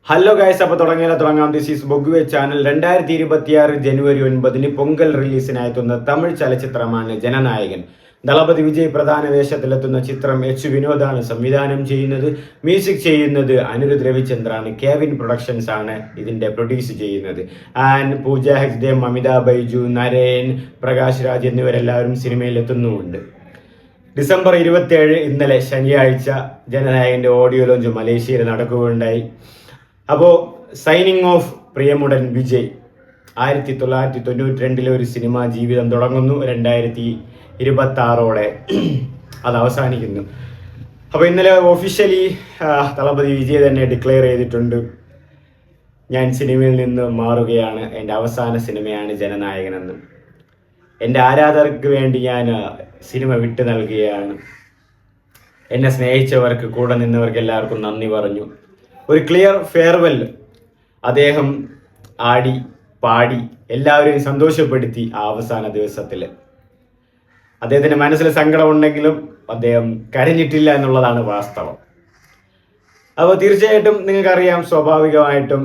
Hello guys, അപ്പോൾ തുടങ്ങാം. This is ബൊഗ്വേ ചാനൽ. 2026 ജനുവരി 9 പൊങ്കൽ റിലീസിനായെത്തുന്ന തമിഴ് ചലച്ചിത്രമാണ് ജനനായകൻ. ദളപതി വിജയ് പ്രധാന വേഷത്തിലെത്തുന്ന ചിത്രം എച്ച് വിനോദാണ് സംവിധാനം ചെയ്യുന്നത്. മ്യൂസിക് ചെയ്യുന്നത് അനിരുദ്ധ് രവിചന്ദ്രാണ്. കെവിൻ പ്രൊഡക്ഷൻസ് ആണ് ഇതിന്റെ പ്രൊഡ്യൂസ് ചെയ്യുന്നത്. ആൻഡ് പൂജ ഹെഗ്ഡെ, മമിത ബൈജു, നരേൻ, പ്രകാശ് രാജ് എന്നിവരെല്ലാവരും സിനിമയിൽ എത്തുന്നുമുണ്ട്. ഡിസംബർ 27 ഇന്നലെ ശനിയാഴ്ച ജനനായകന്റെ ഓഡിയോ ലോഞ്ച് മലേഷ്യയിൽ നടക്കുകയുണ്ടായി. അപ്പോൾ സൈനിങ് ഓഫ് പ്രിയമുടൻ വിജയ് 1992 ഒരു സിനിമ ജീവിതം തുടങ്ങുന്നു. 2026 അത് അവസാനിക്കുന്നു. അപ്പോൾ ഇന്നലെ ഒഫീഷ്യലി ദളപതി വിജയ് തന്നെ ഡിക്ലെയർ ചെയ്തിട്ടുണ്ട്, ഞാൻ സിനിമയിൽ നിന്ന് മാറുകയാണ്, എൻ്റെ അവസാന സിനിമയാണ് ജനനായകനെന്ന്. എൻ്റെ ആരാധകർക്ക് വേണ്ടി ഞാൻ സിനിമ വിട്ടു നൽകുകയാണ്. എന്നെ സ്നേഹിച്ചവർക്ക്, കൂടെ നിന്നവർക്ക് എല്ലാവർക്കും നന്ദി പറഞ്ഞു. ഒരു ക്ലിയർ ഫെയർവെൽ അദ്ദേഹം ആടി പാടി എല്ലാവരെയും സന്തോഷപ്പെടുത്തി. ആ അവസാന ദിവസത്തിൽ അദ്ദേഹത്തിൻ്റെ മനസ്സിൽ സങ്കടം ഉണ്ടെങ്കിലും അദ്ദേഹം കരഞ്ഞിട്ടില്ല എന്നുള്ളതാണ് വാസ്തവം. അപ്പോൾ തീർച്ചയായിട്ടും നിങ്ങൾക്കറിയാം, സ്വാഭാവികമായിട്ടും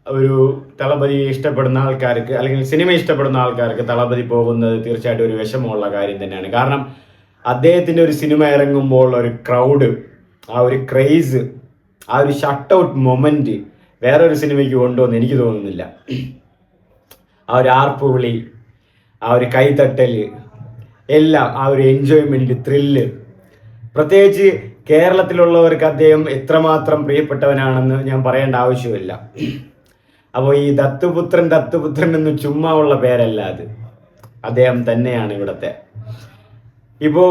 ഒരു ദളപതിയെ ഇഷ്ടപ്പെടുന്ന ആൾക്കാർക്ക്, അല്ലെങ്കിൽ സിനിമ ഇഷ്ടപ്പെടുന്ന ആൾക്കാർക്ക് ദളപതി പോകുന്നത് തീർച്ചയായിട്ടും ഒരു വിഷമമുള്ള കാര്യം തന്നെയാണ്. കാരണം അദ്ദേഹത്തിൻ്റെ ഒരു സിനിമ ഇറങ്ങുമ്പോൾ ഒരു ക്രൗഡ്, ആ ഒരു ക്രേസ്, ആ ഒരു ഷട്ട് ഔട്ട് മൊമെന്റ് വേറൊരു സിനിമയ്ക്ക് കൊണ്ടുവന്ന് എനിക്ക് തോന്നുന്നില്ല. ആ ഒരു ആർപ്പുവിളി, ആ ഒരു കൈതട്ടല്, എല്ലാം, ആ ഒരു എൻജോയ്മെന്റ്, ത്രില്ല്, പ്രത്യേകിച്ച് കേരളത്തിലുള്ളവർക്ക് അദ്ദേഹം എത്രമാത്രം പ്രിയപ്പെട്ടവനാണെന്ന് ഞാൻ പറയേണ്ട ആവശ്യമില്ല. അപ്പോൾ ഈ ദത്തുപുത്രൻ എന്ന് ചുമ്മാ ഉള്ള പേരല്ല, അത് അദ്ദേഹം തന്നെയാണ് ഇവിടുത്തെ. ഇപ്പോൾ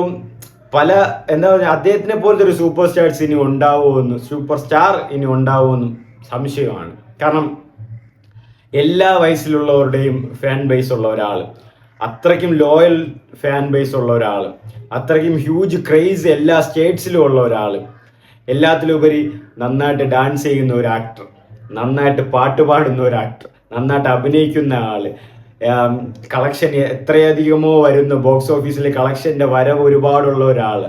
എന്താ പറയുക, അദ്ദേഹത്തിനെ പോലത്തെ ഒരു സൂപ്പർ സ്റ്റാർ ഇനി ഉണ്ടാവുമെന്നും സംശയമാണ്. കാരണം എല്ലാ വയസ്സിലുള്ളവരുടെയും ഫാൻ ബേസ് ഉള്ള ഒരാൾ, അത്രയ്ക്കും ലോയൽ ഫാൻ ബേസ് ഉള്ള ഒരാൾ, അത്രയ്ക്കും ഹ്യൂജ് ക്രേസ് എല്ലാ സ്റ്റേറ്റ്സിലും ഉള്ള ഒരാൾ, എല്ലാത്തിലുപരി നന്നായിട്ട് ഡാൻസ് ചെയ്യുന്ന ഒരു ആക്ടർ, നന്നായിട്ട് പാട്ട് പാടുന്ന ഒരു ആക്ടർ, നന്നായിട്ട് അഭിനയിക്കുന്ന ആൾ, കളക്ഷൻ എത്രയധികമോ വരുന്ന ബോക്സ് ഓഫീസിലെ കളക്ഷൻ്റെ വരവ് ഒരുപാടുള്ള ഒരാൾ,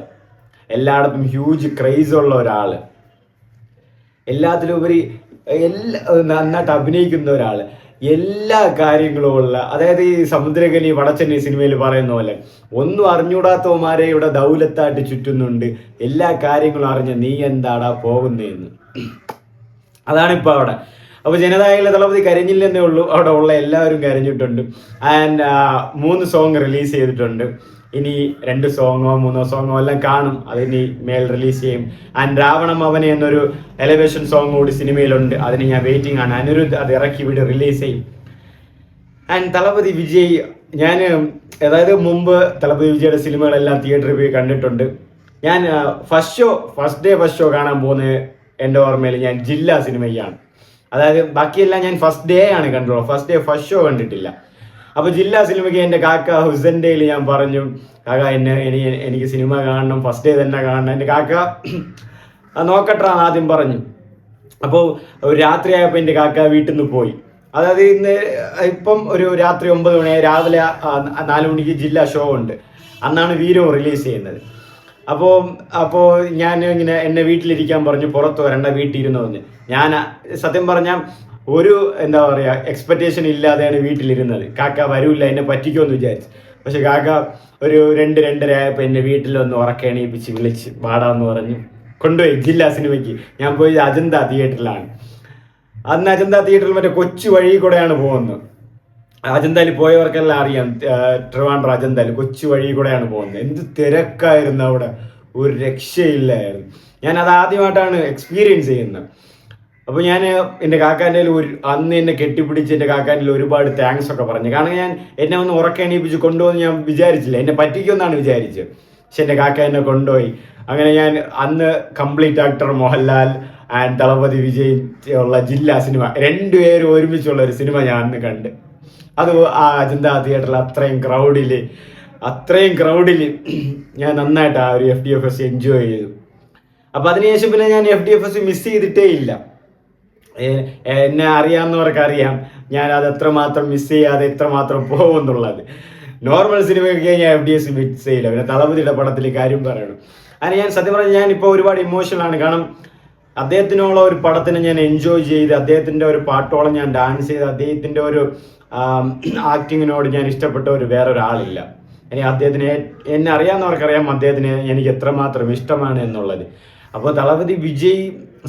എല്ലായിടത്തും ഹ്യൂജ് ക്രേസ് ഉള്ള ഒരാൾ, എല്ലാത്തിലുപരി നന്നായിട്ട് അഭിനയിക്കുന്ന ഒരാൾ, എല്ലാ കാര്യങ്ങളും ഉള്ള, അതായത് ഈ സമുദ്രകനി വടച്ചെന്നൈ സിനിമയിൽ പറയുന്ന പോലെ ഒന്നും അറിഞ്ഞൂടാത്തവന്മാരെ ഇവിടെ ദൗലത്തായിട്ട് ചുറ്റുന്നുണ്ട്. എല്ലാ കാര്യങ്ങളും അറിഞ്ഞ നീ എന്താടാ പോകുന്നതെന്ന്. അതാണിപ്പോൾ അവിടെ. അപ്പോൾ ജനനായകനിലെ ദളപതി കരഞ്ഞില്ലെന്നേ ഉള്ളൂ, അവിടെ ഉള്ള എല്ലാവരും കരഞ്ഞിട്ടുണ്ട്. ആൻഡ് 3 സോങ് റിലീസ് ചെയ്തിട്ടുണ്ട്. ഇനി 2 സോങ്ങോ 3 സോങ്ങോ എല്ലാം കാണും, അതിനി മേൽ റിലീസ് ചെയ്യും. ആൻഡ് രാവണം അവനെ എന്നൊരു എലവേഷൻ സോങ് കൂടി സിനിമയിലുണ്ട്, അതിന് ഞാൻ വെയിറ്റിംഗ് ആണ്. അനിരുദ്ധ് അത് ഇറക്കി വിട് റിലീസ് ചെയ്യും. ആൻഡ് ദളപതി വിജയ്, ഞാൻ അതായത് മുമ്പ് ദളപതി വിജയുടെ സിനിമകളെല്ലാം തിയേറ്ററിൽ പോയി കണ്ടിട്ടുണ്ട്. ഞാൻ ഫസ്റ്റ് ഡേ കാണാൻ പോകുന്നത് എൻ്റെ ഓർമ്മയിൽ ഞാൻ ജില്ലാ സിനിമയ്ക്കാണ്. അതായത് ബാക്കിയെല്ലാം ഞാൻ ഫസ്റ്റ് ഡേ ആണ് കണ്ടുള്ളൂ, ഫസ്റ്റ് ഷോ കണ്ടിട്ടില്ല. അപ്പോൾ ജില്ലാ സിനിമയ്ക്ക് എൻ്റെ കാക്ക ഹുസൻഡേയിൽ ഞാൻ പറഞ്ഞു, കാക്ക എനിക്ക് സിനിമ കാണണം, ഫസ്റ്റ് ഡേ തന്നെ കാണണം. എൻ്റെ കാക്ക നോക്കട്ടാന്ന് ആദ്യം പറഞ്ഞു. അപ്പോൾ ഒരു രാത്രിയായപ്പോൾ എൻ്റെ കാക്ക വീട്ടിൽ നിന്ന് പോയി. അതായത് ഇപ്പം ഒരു രാത്രി 9 മണി, രാവിലെ 4 മണിക്ക് ജില്ലാ ഷോ ഉണ്ട്. അന്നാണ് വീരോ റിലീസ് ചെയ്യുന്നത്. അപ്പോൾ ഞാൻ ഇങ്ങനെ എന്നെ വീട്ടിലിരിക്കാൻ പറഞ്ഞു, പുറത്ത് വരണ്ട, വീട്ടിൽ ഇരുന്ന് വന്ന്. ഞാൻ സത്യം പറഞ്ഞാൽ ഒരു എന്താ പറയുക എക്സ്പെക്റ്റേഷൻ ഇല്ലാതെയാണ് വീട്ടിലിരുന്നത്. കാക്ക വരൂല്ല, എന്നെ പറ്റിക്കുമെന്ന് വിചാരിച്ചു. പക്ഷെ കാക്ക ഒരു 2-2:30 ആയപ്പോൾ എന്നെ വീട്ടിൽ വന്ന് ഉറക്കെണീപ്പിച്ച് വിളിച്ച് പാടാന്ന് പറഞ്ഞ് കൊണ്ടുപോയി ജില്ലാ സിനിമയ്ക്ക്. ഞാൻ പോയി അജന്ത തിയേറ്ററിലാണ്. അന്ന് അജന്ത തിയേറ്ററിൽ മറ്റേ കൊച്ചു വഴി കൂടെയാണ് പോകുന്നത്. അജന്തയിൽ പോയവർക്കെല്ലാം അറിയാം, ട്രിവാൻഡ്രം അജന്തയിൽ കൊച്ചു വഴി കൂടെയാണ് പോകുന്നത്. എന്ത് തിരക്കായിരുന്നു അവിടെ, ഒരു രക്ഷയില്ലായിരുന്നു. ഞാൻ അത് ആദ്യമായിട്ടാണ് എക്സ്പീരിയൻസ് ചെയ്യുന്നത്. അപ്പോൾ ഞാൻ എൻ്റെ കാക്കാൻ്റെ അന്ന് എന്നെ കെട്ടിപ്പിടിച്ച് എൻ്റെ കാക്കാൻ്റെ ഒരുപാട് താങ്ക്സ് ഒക്കെ പറഞ്ഞു. കാരണം എന്നെ ഒന്ന് ഉറക്കെണീപ്പിച്ച് കൊണ്ടുപോകുന്ന ഞാൻ വിചാരിച്ചില്ല, എന്നെ പറ്റിക്കുമെന്നാണ് വിചാരിച്ചത്. പക്ഷെ എൻ്റെ കാക്ക എന്നെ കൊണ്ടുപോയി. അങ്ങനെ ഞാൻ അന്ന് complete actor Mohanlal and Thalapathy Vijay ഉള്ള ജില്ലാ സിനിമ, 2 പേരും ഒരുമിച്ചുള്ള ഒരു സിനിമ ഞാൻ അന്ന് കണ്ട്. അത് ആ അജന്ത തിയേറ്ററിൽ അത്രയും ക്രൗഡിൽ ഞാൻ നന്നായിട്ട് ആ ഒരു FDFS എൻജോയ് ചെയ്തു. അപ്പം അതിനുശേഷം പിന്നെ ഞാൻ FDFS മിസ് ചെയ്തിട്ടേ ഇല്ല. എന്നെ അറിയാവുന്നവർക്ക് അറിയാം ഞാൻ അത് എത്രമാത്രം മിസ് ചെയ്യാതെ എത്രമാത്രം പോകുമെന്നുള്ളത്. നോർമൽ സിനിമയൊക്കെ ഞാൻ FDFS മിസ് ചെയ്യില്ല. പിന്നെ ദളപതിയുടെ പടത്തിൽ കാര്യം പറയണം. അതിന് ഞാൻ സത്യം പറഞ്ഞാൽ ഞാനിപ്പോൾ ഒരുപാട് ഇമോഷണലാണ്. കാരണം അദ്ദേഹത്തിനുള്ള ഒരു പടത്തിനെ ഞാൻ എൻജോയ് ചെയ്ത്, അദ്ദേഹത്തിൻ്റെ ഒരു പാട്ടോളം ഞാൻ ഡാൻസ് ചെയ്ത്, അദ്ദേഹത്തിൻ്റെ ഒരു ആക്ടിങ്ങിനോട് ഞാൻ ഇഷ്ടപ്പെട്ട വേറൊരാളില്ല. ഇനി അദ്ദേഹത്തിന്, എന്നെ അറിയാവുന്നവർക്കറിയാം അദ്ദേഹത്തിന് എനിക്ക് എത്രമാത്രം ഇഷ്ടമാണ് എന്നുള്ളത്. അപ്പോൾ തളപതി വിജയ്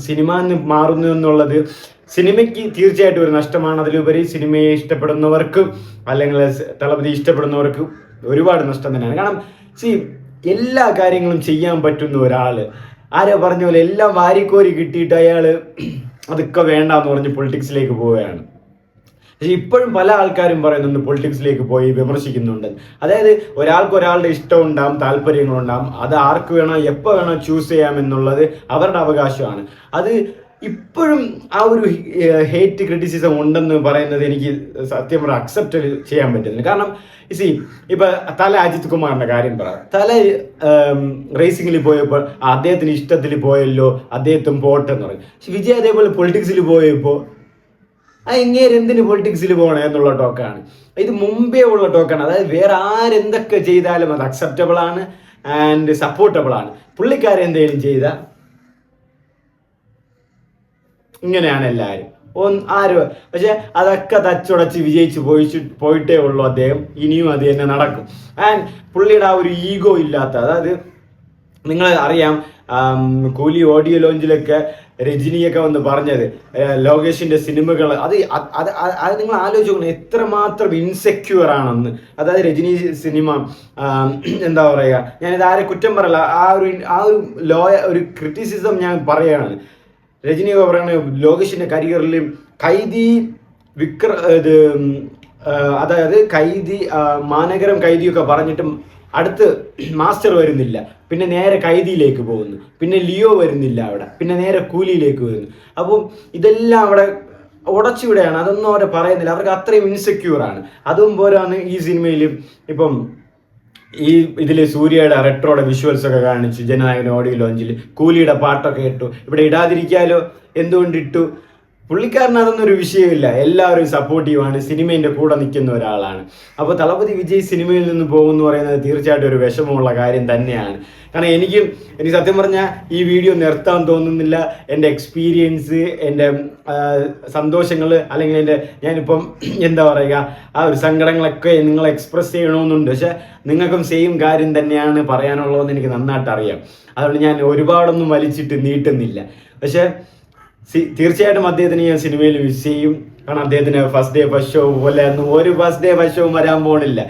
സിനിമ എന്ന് മാറുന്നു എന്നുള്ളത് സിനിമയ്ക്ക് തീർച്ചയായിട്ടും ഒരു നഷ്ടമാണ്. അതിലുപരി സിനിമയെ ഇഷ്ടപ്പെടുന്നവർക്ക് അല്ലെങ്കിൽ തളപതി ഇഷ്ടപ്പെടുന്നവർക്ക് ഒരുപാട് നഷ്ടം തന്നെയാണ്. കാരണം എല്ലാ കാര്യങ്ങളും ചെയ്യാൻ പറ്റുന്ന ഒരാൾ, ആരോ പറഞ്ഞ പോലെ എല്ലാം വാരിക്കോരി കിട്ടിയിട്ട് അയാൾ അതൊക്കെ വേണ്ടാന്ന് പറഞ്ഞ് പൊളിറ്റിക്സിലേക്ക് പോവുകയാണ്. പക്ഷെ ഇപ്പോഴും പല ആൾക്കാരും പറയുന്നുണ്ട് പൊളിറ്റിക്സിലേക്ക് പോയി വിമർശിക്കുന്നുണ്ട്. അതായത് ഒരാൾക്ക് ഒരാളുടെ ഇഷ്ടം ഉണ്ടാകും, താല്പര്യങ്ങളുണ്ടാകും, അത് ആർക്ക് വേണോ എപ്പോൾ വേണോ ചൂസ് ചെയ്യാമെന്നുള്ളത് അവരുടെ അവകാശമാണ്. അത് ഇപ്പോഴും ആ ഒരു ഹേറ്റ് ക്രിറ്റിസിസം ഉണ്ടെന്ന് പറയുന്നത് എനിക്ക് സത്യം പറഞ്ഞാൽ അക്സെപ്റ്റ് ചെയ്യാൻ പറ്റുന്നില്ല. കാരണം ഇപ്പൊ തല അജിത് കുമാറിന്റെ കാര്യം പറ, തല റേസിംഗിൽ പോയപ്പോൾ അദ്ദേഹത്തിന് ഇഷ്ടത്തിൽ പോയല്ലോ, അദ്ദേഹത്തിന് പോട്ടെന്ന് പറയും. പക്ഷെ വിജയ് അതേപോലെ പൊളിറ്റിക്സിൽ പോയപ്പോൾ എന്തിന് പൊളിറ്റിക്സിൽ പോകണം എന്നുള്ള ടോക്കാണ്. ഇത് മുമ്പേ ഉള്ള ടോക്കാണ്. അതായത് വേറെ ആരെന്തൊക്കെ ചെയ്താലും അത് അക്സെപ്റ്റബിൾ ആണ് ആൻഡ് സപ്പോർട്ടബിൾ ആണ്. പുള്ളിക്കാരെ എന്തെങ്കിലും ചെയ്ത ഇങ്ങനെയാണ് എല്ലാവരും ആരും. പക്ഷെ അതൊക്കെ തച്ചുടച്ച് വിജയിച്ച് പോയിട്ടേ ഉള്ളൂ അദ്ദേഹം. ഇനിയും അത് തന്നെ നടക്കും. ആൻഡ് പുള്ളിയുടെ ആ ഒരു ഈഗോ ഇല്ലാത്ത, അതായത് നിങ്ങൾ അറിയാം കൂലി ഓഡിയോ ലോഞ്ചിലൊക്കെ രജനിയൊക്കെ വന്ന് പറഞ്ഞത് ലോകേഷിന്റെ സിനിമകൾ അത് നിങ്ങൾ ആലോചിക്കണം എത്രമാത്രം ഇൻസെക്യൂർ ആണെന്ന്. അതായത് രജനി സിനിമ എന്താ പറയുക, ഞാനിത് ആരെ കുറ്റം പറയല, ആ ഒരു ക്രിറ്റിസിസം ഞാൻ പറയുകയാണ്. രജനി പറയുന്നത് ലോകേഷിന്റെ കരിയറിൽ കൈദി അതായത് കൈദി മാനഗരം കൈദിയൊക്കെ പറഞ്ഞിട്ടും അടുത്ത് മാസ്റ്റർ വരുന്നില്ല, പിന്നെ നേരെ കൈദിയിലേക്ക് പോകുന്നു, പിന്നെ ലിയോ വരുന്നില്ല അവിടെ, പിന്നെ നേരെ കൂലിയിലേക്ക് വരുന്നു. അപ്പം ഇതെല്ലാം അവിടെ ഉടച്ചുവിടെയാണ്. അതൊന്നും അവരെ പറയുന്നില്ല. അവർക്ക് അത്രയും ഇൻസെക്യൂറാണ്. അതും പോരാണ് ഈ സിനിമയിൽ ഇപ്പം ഈ ഇതിൽ സൂര്യയുടെ റെട്രോയുടെ വിഷ്വൽസ് ഒക്കെ കാണിച്ചു, ജനനായകൻ ഓഡിയോ ലോഞ്ചിൽ കൂലിയുടെ പാട്ടൊക്കെ ഇട്ടു. ഇവിടെ ഇടാതിരിക്കാലോ എന്തുകൊണ്ടിട്ടു? പുള്ളിക്കാരന് അതൊന്നും ഒരു വിഷയമില്ല. എല്ലാവരും സപ്പോർട്ടീവാണ്, സിനിമേൻ്റെ കൂടെ നിൽക്കുന്ന ഒരാളാണ്. അപ്പോൾ തളപതി വിജയ് സിനിമയിൽ നിന്ന് പോകുമെന്ന് പറയുന്നത് തീർച്ചയായിട്ടും ഒരു വിഷമമുള്ള കാര്യം തന്നെയാണ്. കാരണം എനിക്ക് സത്യം പറഞ്ഞാൽ ഈ വീഡിയോ നിർത്താൻ തോന്നുന്നില്ല. എൻ്റെ എക്സ്പീരിയൻസ്, എൻ്റെ സന്തോഷങ്ങൾ, അല്ലെങ്കിൽ ഞാനിപ്പം എന്താ പറയുക, ആ ഒരു സങ്കടങ്ങളൊക്കെ നിങ്ങൾ എക്സ്പ്രസ് ചെയ്യണമെന്നുണ്ട്. പക്ഷെ നിങ്ങൾക്കും സെയിം കാര്യം തന്നെയാണ് പറയാനുള്ളതെന്ന് എനിക്ക് നന്നായിട്ട് അറിയാം. അതുകൊണ്ട് ഞാൻ ഒരുപാടൊന്നും വലിച്ചിട്ട് നീട്ടുന്നില്ല. പക്ഷെ തീർച്ചയായിട്ടും അദ്ദേഹത്തിന് ഞാൻ സിനിമയിൽ മിസ് ചെയ്യും. കാരണം അദ്ദേഹത്തിന് ഫസ്റ്റ് ഡേ ഫസ്റ്റ് ഷോ പോലെ ഒന്നും ഒരു ഫസ്റ്റ് ഡേ ഫസ്റ്റ് ഷോ വരാൻ പോണില്ല.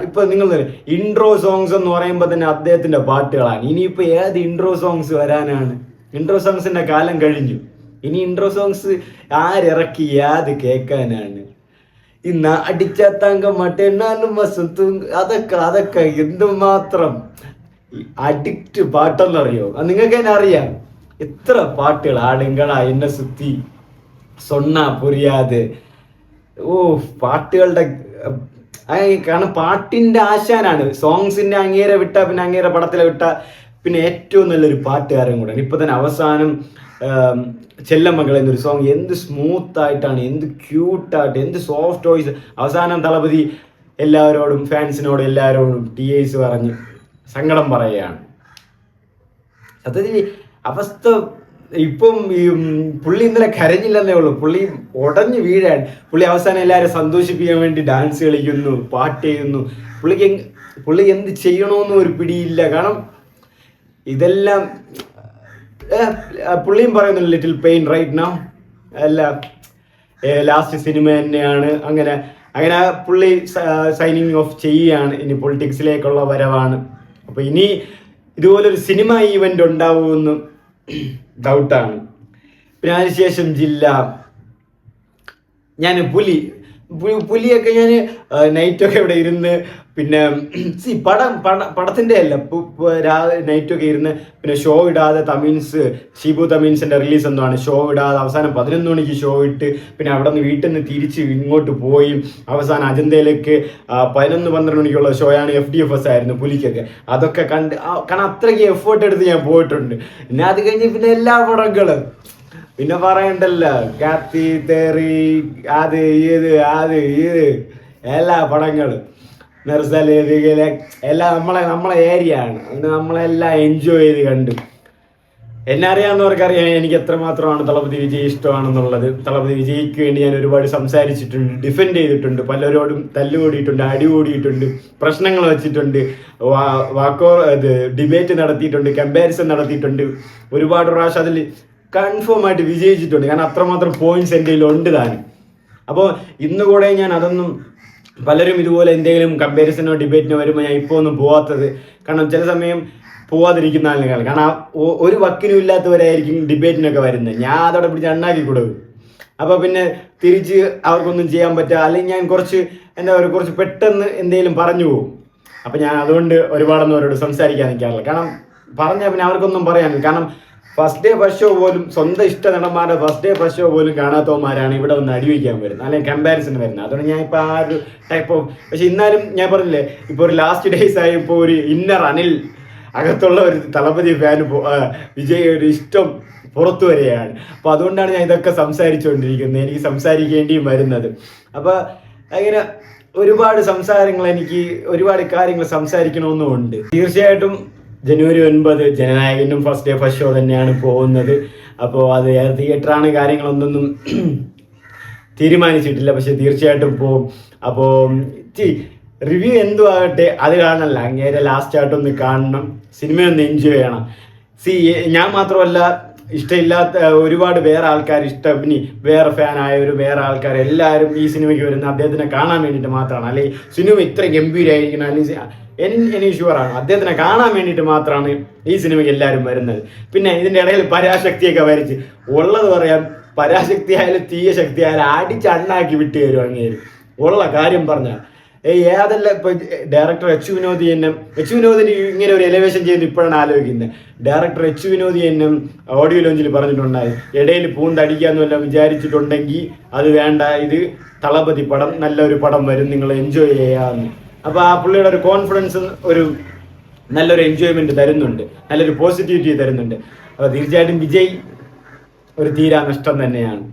ഇപ്പൊ നിങ്ങൾ ഇൻട്രോ സോങ്സ് എന്ന് പറയുമ്പോൾ തന്നെ അദ്ദേഹത്തിന്റെ പാട്ടുകളാണ്. ഇനിയിപ്പോ ഏത് ഇൻട്രോ സോങ്സ് വരാനാണ്? ഇൻട്രോ സോങ്സിന്റെ കാലം കഴിഞ്ഞു. ഇനി ഇൻട്രോ സോങ്സ് ആരിറക്കി യാത് കേൾക്കാനാണ്? ഇന്ന് അടിച്ച തങ്കം മട്ടേന്നാലും അതൊക്കെ എന്തുമാത്രം അഡിക്റ്റ് പാട്ടെന്നറിയോ? നിങ്ങൾക്ക് തന്നെ അറിയാം. എത്ര പാട്ടുകൾ, ആടുങ്കള, എന്നെ സുത്തി, സൊണ്ണ പുരിയാത്, പാട്ടുകളുടെ കാരണം പാട്ടിന്റെ ആശാനാണ്. സോങ്സിന്റെ അങ്ങേരെ വിട്ട പിന്നെ അങ്ങേരെ പടത്തിലെ വിട്ട പിന്നെ ഏറ്റവും നല്ലൊരു പാട്ടുകാരൻ കൂടെയാണ്. ഇപ്പൊ തന്നെ അവസാനം ചെല്ലമ്മകൾ എന്നൊരു സോങ് എന്ത് സ്മൂത്ത് ആയിട്ടാണ്, എന്ത് ക്യൂട്ടായിട്ട്, എന്ത് സോഫ്റ്റ് വോയിസ്. അവസാനം തളപതി എല്ലാവരോടും, ഫാൻസിനോടും എല്ലാവരോടും TAs പറഞ്ഞ് സങ്കടം പറയുകയാണ്. സത്യത്തിൽ അവസ്ഥ ഇപ്പം ഈ പുള്ളി ഇന്നലെ കരഞ്ഞില്ലെന്നേ ഉള്ളൂ. പുള്ളി ഉടഞ്ഞു വീഴാൻ. പുള്ളി അവസാനം എല്ലാവരും സന്തോഷിപ്പിക്കാൻ വേണ്ടി ഡാൻസ് കളിക്കുന്നു, പാട്ട് ചെയ്യുന്നു. പുള്ളി എന്ത് ചെയ്യണമെന്നും ഒരു പിടിയില്ല. കാരണം ഇതെല്ലാം പുള്ളിയും പറയുന്നു ലിറ്റിൽ പെയിൻ റൈറ്റ് നൗ, അല്ല ലാസ്റ്റ് സിനിമ തന്നെയാണ്. അങ്ങനെ പുള്ളി സൈനിങ് ഓഫ് ചെയ്യുകയാണ്. ഇനി പൊളിറ്റിക്സിലേക്കുള്ള വരവാണ്. അപ്പൊ ഇനി ഇതുപോലൊരു സിനിമ ഈവന്റ് ഉണ്ടാവുമെന്ന് ഡൗട്ടാണ്. പിന്നെ അതിനുശേഷം ജില്ല, ഞാൻ പുലിയൊക്കെ ഞാൻ നൈറ്റൊക്കെ ഇവിടെ ഇരുന്ന് പിന്നെ പടത്തിന്റെ അല്ല നൈറ്റൊക്കെ ഇരുന്ന് പിന്നെ ഷോ ഇടാതെ ഷിബു തമീൻസിന്റെ റിലീസ് എന്താണ് ഷോ ഇടാതെ അവസാനം 11 മണിക്ക് ഷോ ഇട്ട് പിന്നെ അവിടെ നിന്ന് വീട്ടിൽ നിന്ന് തിരിച്ച് ഇങ്ങോട്ട് പോയി അവസാനം അജന്തയിലേക്ക് 11-12 മണിക്കുള്ള ഷോയാണ് FDFS ആയിരുന്നു പുലിക്കൊക്കെ. അതൊക്കെ കണ്ട് കാരണം അത്രയ്ക്ക് എഫേർട്ട് എടുത്ത് ഞാൻ പോയിട്ടുണ്ട്. പിന്നെ അത് കഴിഞ്ഞ് പിന്നെ എല്ലാ പടങ്ങളും പിന്നെ പറയണ്ടല്ലോ, കാത്തി തേറി അത് ഇത് എല്ലാ പടങ്ങളും മെർസലേവികളെ എല്ലാം നമ്മളെ ഏരിയ ആണ്. നമ്മളെല്ലാം എൻജോയ് ചെയ്ത് കണ്ടു. എന്നെ അറിയാവുന്നവർക്കറിയാം എനിക്ക് എത്രമാത്രമാണ് തളപതി വിജയ് ഇഷ്ടമാണെന്നുള്ളത്. തളപതി വിജയ്ക്ക് വേണ്ടി ഞാൻ ഒരുപാട് സംസാരിച്ചിട്ടുണ്ട്, ഡിഫെൻഡ് ചെയ്തിട്ടുണ്ട്, പലരോടും തല്ലുകൂടിയിട്ടുണ്ട്, അടി കൂടിയിട്ടുണ്ട്, പ്രശ്നങ്ങൾ വെച്ചിട്ടുണ്ട്, ഡിബേറ്റ് നടത്തിയിട്ടുണ്ട്, കമ്പാരിസൺ നടത്തിയിട്ടുണ്ട്. ഒരുപാട് പ്രാവശ്യം അതിൽ കൺഫേം ആയിട്ട് വിജയിച്ചിട്ടുണ്ട്. കാരണം അത്രമാത്രം പോയിന്റ്സ് എൻ്റെ ഉണ്ട് താനും. അപ്പോൾ ഇന്ന് കൂടെ ഞാൻ അതൊന്നും, പലരും ഇതുപോലെ എന്തെങ്കിലും കമ്പാരിസനോ ഡിബേറ്റിനോ വരുമ്പോൾ ഞാൻ ഇപ്പോൾ ഒന്നും പോവാത്തത്. കാരണം ചില സമയം പോവാതിരിക്കുന്ന ആളുകൾ, കാരണം ഒരു വക്കിനും ഇല്ലാത്തവരായിരിക്കും ഡിബേറ്റിനൊക്കെ വരുന്നത്. ഞാൻ അതോടെ പിടിച്ച് അണ്ണാക്കി കൊടുക്കും. അപ്പോൾ പിന്നെ തിരിച്ച് അവർക്കൊന്നും ചെയ്യാൻ പറ്റുക, അല്ലെങ്കിൽ ഞാൻ കുറച്ച് പെട്ടെന്ന് എന്തെങ്കിലും പറഞ്ഞു പോകും. അപ്പം ഞാൻ അതുകൊണ്ട് ഒരുപാടൊന്നും അവരോട് സംസാരിക്കാൻ നിൽക്കാറില്ല. കാരണം പറഞ്ഞാൽ പിന്നെ അവർക്കൊന്നും പറയാനില്ല. കാരണം ഫസ്റ്റ് ഡേ ഫസ്റ്റ് ഷോ പോലും, സ്വന്തം ഇഷ്ട നടന്മാരുടെ ഫസ്റ്റ് ഡേ ഫസ്റ്റ് ഷോ പോലും കാണാത്തവന്മാരാണ് ഇവിടെ ഒന്ന് അടിവയ്ക്കാൻ വരുന്നത്, അല്ലെങ്കിൽ കമ്പാരിസൺ വരുന്നത്. അതുകൊണ്ട് ഞാൻ ഇപ്പോൾ ആ ഒരു ടൈപ്പ് ഓഫ്, പക്ഷെ എന്നാലും ഞാൻ പറഞ്ഞില്ലേ, ഇപ്പോൾ ഒരു ലാസ്റ്റ് ഡേയ്സ് ആയി, ഇപ്പോൾ ഒരു ഇന്നർ അനിൽ അകത്തുള്ള ഒരു തളപതി ഫാന് വിജയ് ഒരു ഇഷ്ടം പുറത്തു വരികയാണ്. അപ്പോൾ അതുകൊണ്ടാണ് ഞാൻ ഇതൊക്കെ സംസാരിച്ചുകൊണ്ടിരിക്കുന്നത്, എനിക്ക് സംസാരിക്കേണ്ടിയും വരുന്നത്. അപ്പോൾ അങ്ങനെ ഒരുപാട് സംസാരങ്ങൾ, എനിക്ക് ഒരുപാട് കാര്യങ്ങൾ സംസാരിക്കണമെന്നുമുണ്ട്. തീർച്ചയായിട്ടും ജനുവരി 9 ജനനായകനും ഫസ്റ്റ് ഡേ ഫസ്റ്റ് ഷോ തന്നെയാണ് പോകുന്നത്. അപ്പോൾ അത് തിയേറ്ററാണ്, കാര്യങ്ങളൊന്നും തീരുമാനിച്ചിട്ടില്ല, പക്ഷെ തീർച്ചയായിട്ടും പോകും. അപ്പോൾ റിവ്യൂ എന്തു ആകട്ടെ അത് കാണണമല്ല, അങ്ങേരെ ലാസ്റ്റ് ആയിട്ടൊന്ന് കാണണം, സിനിമയൊന്ന് എൻജോയ് ചെയ്യണം. ഞാൻ മാത്രമല്ല, ഇഷ്ടമില്ലാത്ത ഒരുപാട് വേറെ ആൾക്കാർ, ഇനി വേറെ ഫാനായവർ, വേറെ ആൾക്കാർ എല്ലാവരും ഈ സിനിമയ്ക്ക് വരുന്ന അദ്ദേഹത്തിനെ കാണാൻ വേണ്ടിയിട്ട് മാത്രമാണ്. അല്ലെങ്കിൽ സിനിമ ഇത്ര ഗംഭീരമായിരിക്കണം, അല്ലെങ്കിൽ എനിക്ക് ഷുവറാണ് അദ്ദേഹത്തിനെ കാണാൻ വേണ്ടിയിട്ട് മാത്രമാണ് ഈ സിനിമയ്ക്ക് എല്ലാവരും വരുന്നത്. പിന്നെ ഇതിൻ്റെ ഇടയിൽ പരാശക്തിയൊക്കെ വരച്ച് ഉള്ളത് പറയാം, പരാശക്തി ആയാലും തീയ ശക്തി ആയാലും അടിച്ചണ്ണാക്കി വിട്ട് തരും അങ്ങേര്, ഉള്ള കാര്യം പറഞ്ഞാൽ. ഏതെല്ലാം ഇപ്പൊ ഡയറക്ടർ എച്ച് വിനോദിന് ഇങ്ങനെ ഒരു എലിവേഷൻ ചെയ്യുന്നത് ഇപ്പോഴാണ് ആലോചിക്കുന്നത്. ഡയറക്ടർ എച്ച് വിനോദി തന്നെ ഓഡിയോ ലോഞ്ചിൽ പറഞ്ഞിട്ടുണ്ടായി, ഇടയിൽ പൂന്തടിക്കാന്ന് വല്ലതും വിചാരിച്ചിട്ടുണ്ടെങ്കിൽ അത് വേണ്ട, ഇത് തളപതി പടം, നല്ലൊരു പടം വരും, നിങ്ങൾ എൻജോയ് ചെയ്യാമെന്ന്. അപ്പോൾ ആ പുള്ളിയുടെ ഒരു കോൺഫിഡൻസ്, ഒരു നല്ലൊരു എൻജോയ്മെന്റ് തരുന്നുണ്ട്, നല്ലൊരു പോസിറ്റിവിറ്റി തരുന്നുണ്ട്. അപ്പോൾ തീർച്ചയായിട്ടും വിജയ് ഒരു തീരാ നഷ്ടം തന്നെയാണ്.